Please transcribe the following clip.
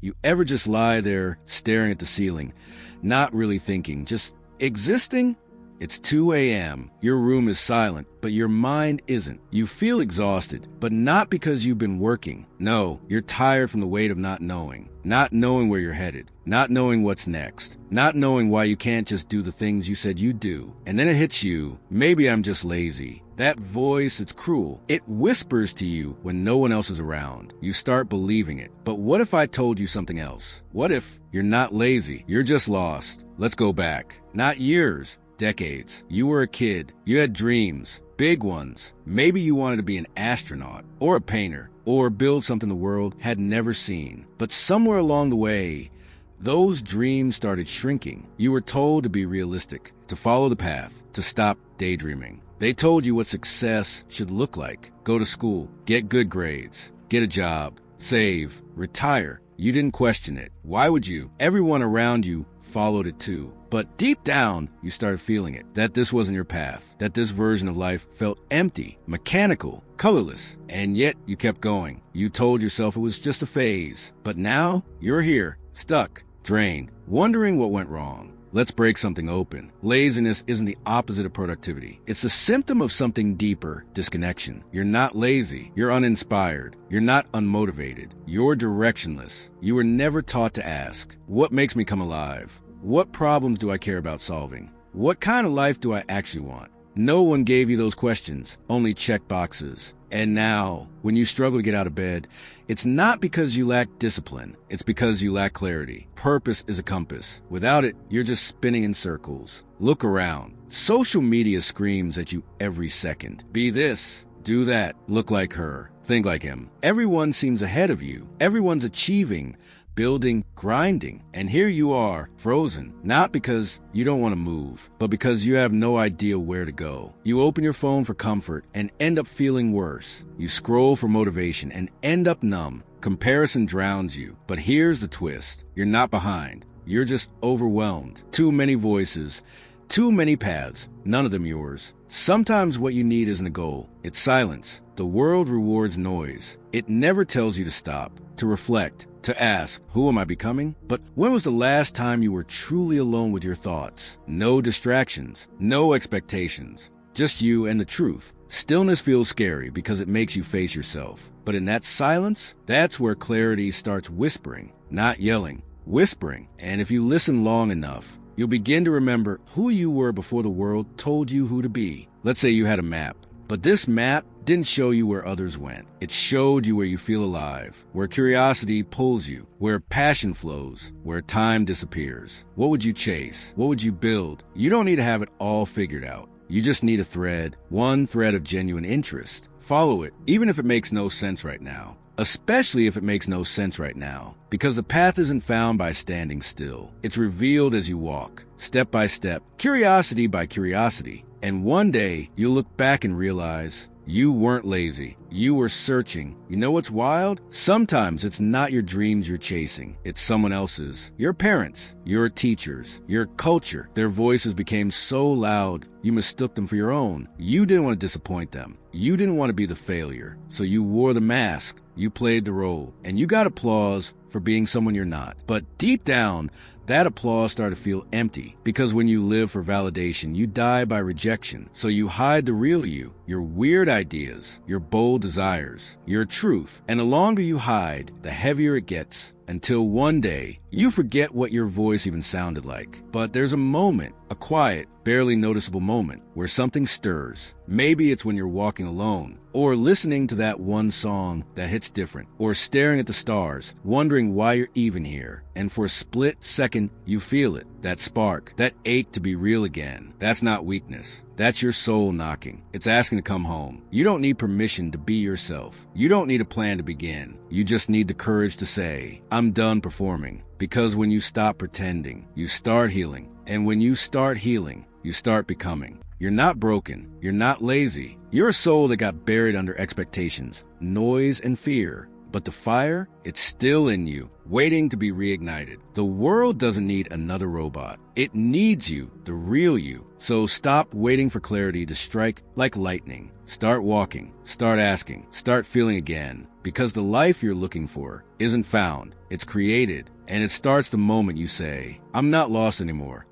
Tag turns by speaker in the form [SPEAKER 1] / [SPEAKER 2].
[SPEAKER 1] You ever just lie there staring at the ceiling, not really thinking, just existing? It's 2 a.m. Your room is silent, but your mind isn't. You feel exhausted, but not because you've been working. No, you're tired from the weight of not knowing where you're headed, not knowing what's next, not knowing why you can't just do the things you said you'd do. And then it hits you, maybe I'm just lazy. That voice, it's cruel. It whispers to you when no one else is around. You start believing it. But what if I told you something else? What if you're not lazy? You're just lost. Let's go back. Not years. Decades. You were a kid. You had dreams. Big ones. Maybe you wanted to be an astronaut or a painter or build something the world had never seen. But somewhere along the way, those dreams started shrinking. You were told to be realistic, to follow the path, to stop daydreaming. They told you what success should look like. Go to school, get good grades, get a job, save, retire. You didn't question it. Why would you? Everyone around you followed it too. But deep down, you started feeling it, that this wasn't your path, that this version of life felt empty, mechanical, colorless, and yet you kept going. You told yourself it was just a phase. But now, you're here, stuck, drained, wondering what went wrong. Let's break something open. Laziness isn't the opposite of productivity. It's a symptom of something deeper, disconnection. You're not lazy. You're uninspired. You're not unmotivated. You're directionless. You were never taught to ask, what makes me come alive? What problems do I care about solving? What kind of life do I actually want? No one gave you those questions, only check boxes. And now, when you struggle to get out of bed, it's not because you lack discipline. It's because you lack clarity. Purpose is a compass. Without it, you're just spinning in circles. Look around. Social media screams at you every second. Be this, do that, look like her, think like him. Everyone seems ahead of you. Everyone's achieving, building, grinding. And here you are, frozen, not because you don't want to move, but because you have no idea where to go. You open your phone for comfort and end up feeling worse. You scroll for motivation and end up numb. Comparison drowns you. But here's the twist. You're not behind. You're just overwhelmed. Too many voices, too many paths, none of them yours. Sometimes what you need isn't a goal. It's silence. The world rewards noise. It never tells you to stop, to reflect, to ask, who am I becoming? But when was the last time you were truly alone with your thoughts? No distractions, no expectations, just you and the truth. Stillness feels scary because it makes you face yourself. But in that silence, that's where clarity starts whispering, not yelling, whispering. And if you listen long enough, you'll begin to remember who you were before the world told you who to be. Let's say you had a map, but this map didn't show you where others went. It showed you where you feel alive, where curiosity pulls you, where passion flows, where time disappears. What would you chase? What would you build? You don't need to have it all figured out. You just need a thread, one thread of genuine interest. Follow it, even if it makes no sense right now. Especially if it makes no sense right now. Because the path isn't found by standing still. It's revealed as you walk, step by step, curiosity by curiosity. And one day, you'll look back and realize you weren't lazy. You were searching. You know what's wild? Sometimes it's not your dreams you're chasing. It's someone else's. Your parents, your teachers, your culture. Their voices became so loud, you mistook them for your own. You didn't want to disappoint them. You didn't want to be the failure. So you wore the mask. You played the role. And you got applause for being someone you're not. But deep down, that applause started to feel empty. Because when you live for validation, you die by rejection. So you hide the real you, your weird ideas, your bold desires, your truth. And the longer you hide, the heavier it gets. Until one day, you forget what your voice even sounded like. But there's a moment, a quiet, barely noticeable moment, where something stirs. Maybe it's when you're walking alone, or listening to that one song that hits different, or staring at the stars, wondering why you're even here. And for a split second, you feel it, that spark, that ache to be real again. That's not weakness. That's your soul knocking. It's asking to come home. You don't need permission to be yourself. You don't need a plan to begin. You just need the courage to say, I'm done performing. Because when you stop pretending, you start healing. And when you start healing, you start becoming. You're not broken. You're not lazy. You're a soul that got buried under expectations, noise, and fear. But the fire, it's still in you, waiting to be reignited. The world doesn't need another robot. It needs you, the real you. So stop waiting for clarity to strike like lightning. Start walking, start asking, start feeling again. because the life you're looking for isn't found, it's created, and it starts the moment you say, "I'm not lost anymore.